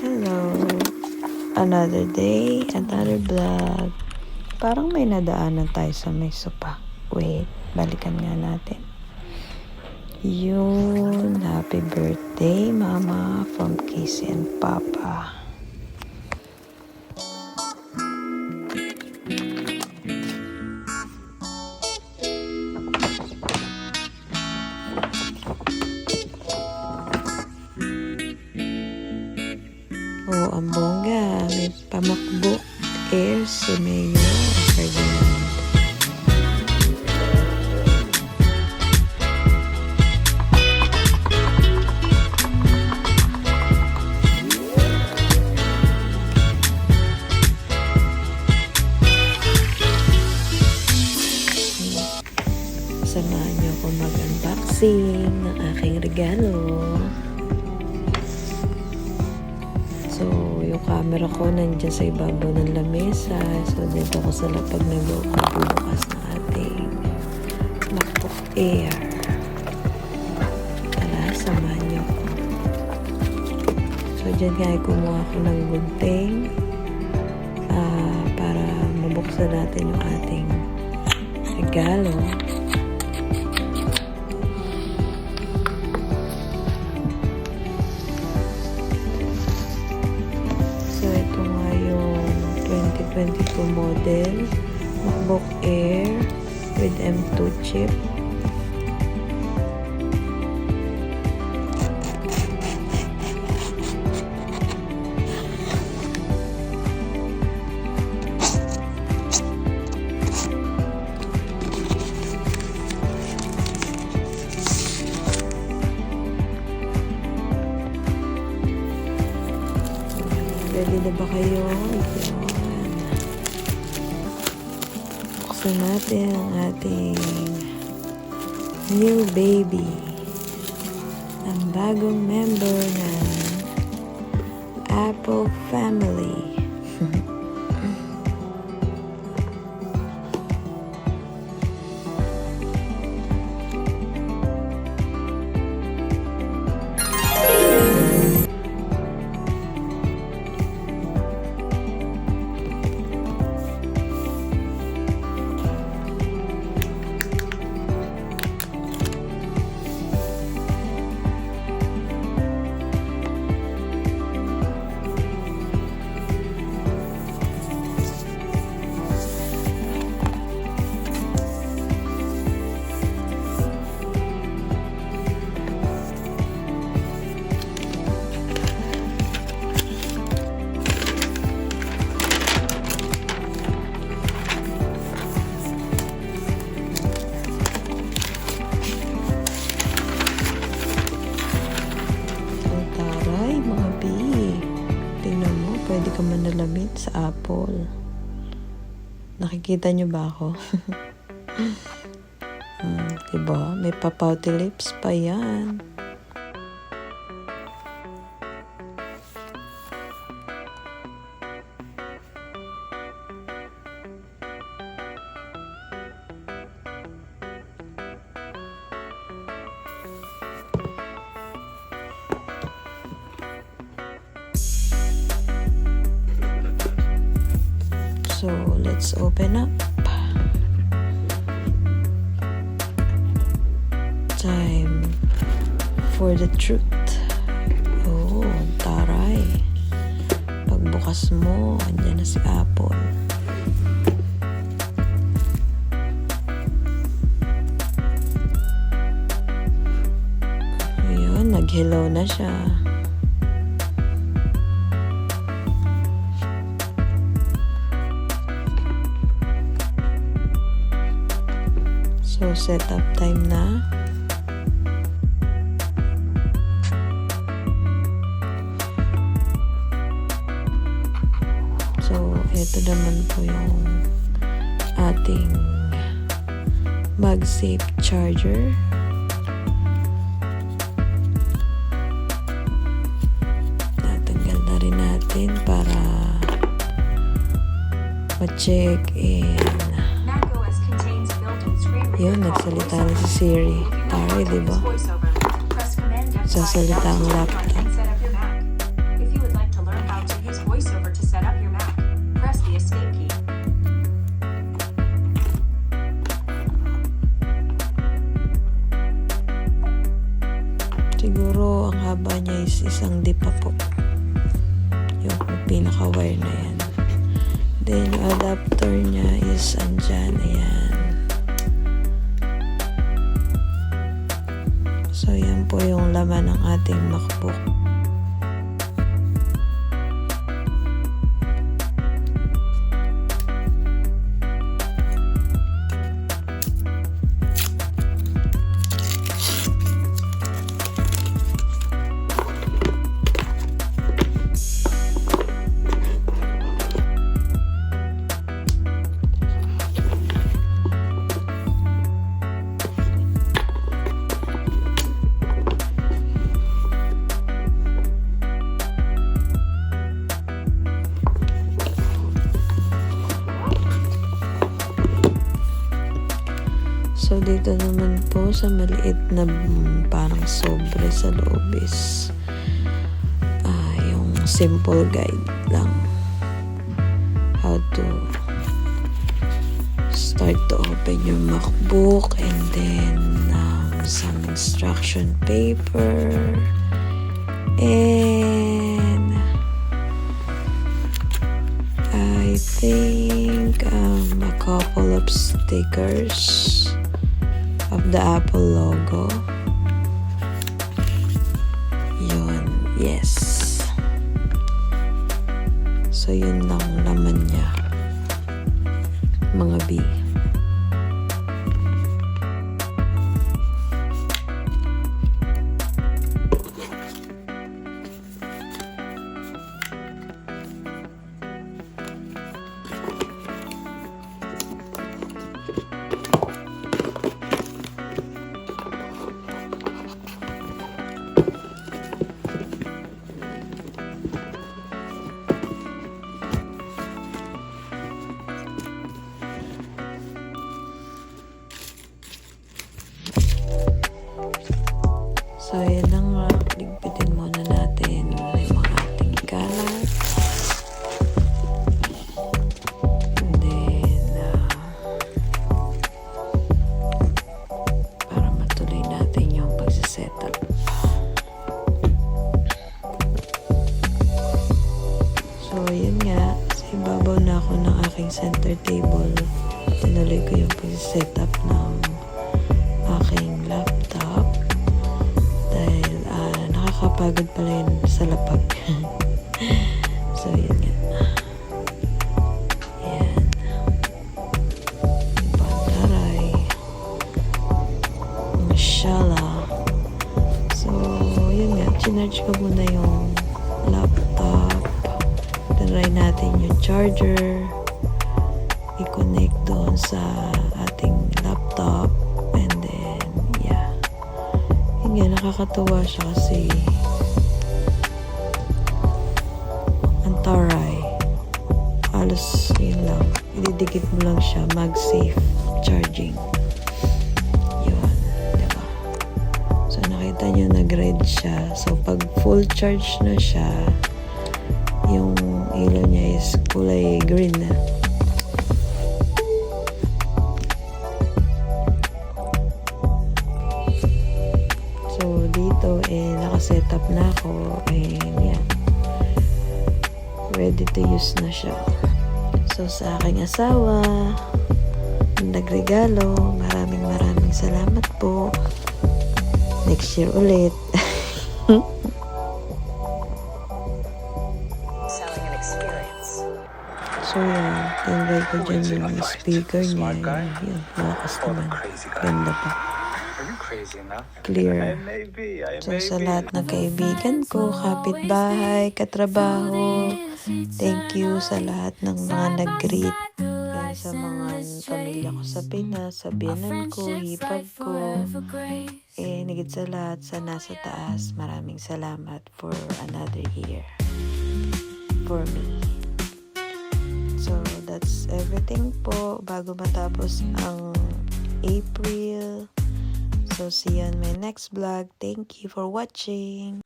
Hello! Another day, another vlog. Parang may nadaanan tayo sa may sopa. Wait, balikan nga natin. Yun, happy birthday, Mama, from Casey and Papa. Oh, ang bongga. May pamakbok air si Mayor Ferdinand. Samahan niyo ako mag-unboxing ng aking regalo. So, yung camera ko nandiyan sa ibabaw ng lamesa. So, dito ako sa lapag nagbubukas ng ating MacBook Air. Tara, samahan niyo ako. So, dyan nga kumuha ako ng gunting para mabuksan natin yung ating regalo. So, ito nga yung 2022 model MacBook Air with M2 chip. Ready na ba kayo? Ayan. Buksan natin ang ating new baby. Ang bagong member ng Apple family. Pwede ka manalamit sa Apple. Nakikita nyo ba ako? Diba? May pa-pouty lips pa yan. So, let's open up. Time for the truth. Oh, taray. Pagbukas mo, andyan na si Apple. Ayun, nag-hello na siya. So, setup time na. So, ito naman po yung ating MagSafe charger. Tatanggal na rin natin para ma-check in. Yun, nagsalita na si Siri. Taray, diba? Sasalita ang laptop. hindi pa po. Yung pinaka-wire na yan. Then, yung adapter niya is andyan. Ayan. So, yan po yung laman ng ating MacBook. So, dito naman po sa maliit na parang sobre sa loob is yung simple guide lang. How to start to open your MacBook, and then some instruction paper, and I think a couple of stickers of the Apple logo. Yun, yes. So, yun lang laman niya. Mga B. So, yan na nga. Ligpitin muna natin yung mga ating kalat. And then, para matuloy natin yung pagsisetup. So, yun nga. Sa ibabaw na ako ng aking center table. Tinuloy ko yung pagsisetup ng aking laptop. Nakakapagod pala yun sa lapag. So, yun nga. Ayan. Pantaray. Mashallah. So, yun nga. Chinarge ko muna yung laptop. Try natin yung charger. I-connect doon sa ating laptop. And then, yeah. Yun nga, nakakatuwa siya kasi ang taray. Halos yun lang. Ididikit mo lang siya. MagSafe charging. Yun. Diba? So, nakita nyo nag-red siya. So, pag full charge na siya, yung ilaw niya is kulay green na. So, dito, nakasetup na ako. And, yan. Ready to use na siya. So, sa aking asawa, nagregalo, maraming salamat po. Next year ulit. Selling an experience. So, yan. Tinry ko dyan yung speaker niya. Yun, malakas naman. Ganda pa. Clear. So, sa lahat ng kaibigan ko, kapitbahay, katrabaho, thank you sa lahat ng mga nag-greet. Sa mga pamilya ko sa Pinas, sa biyanan ko, hipag ko. Higit sa lahat sa nasa taas, maraming salamat for another year for me. So, that's everything po bago matapos ang April. So, see you on my next vlog. Thank you for watching.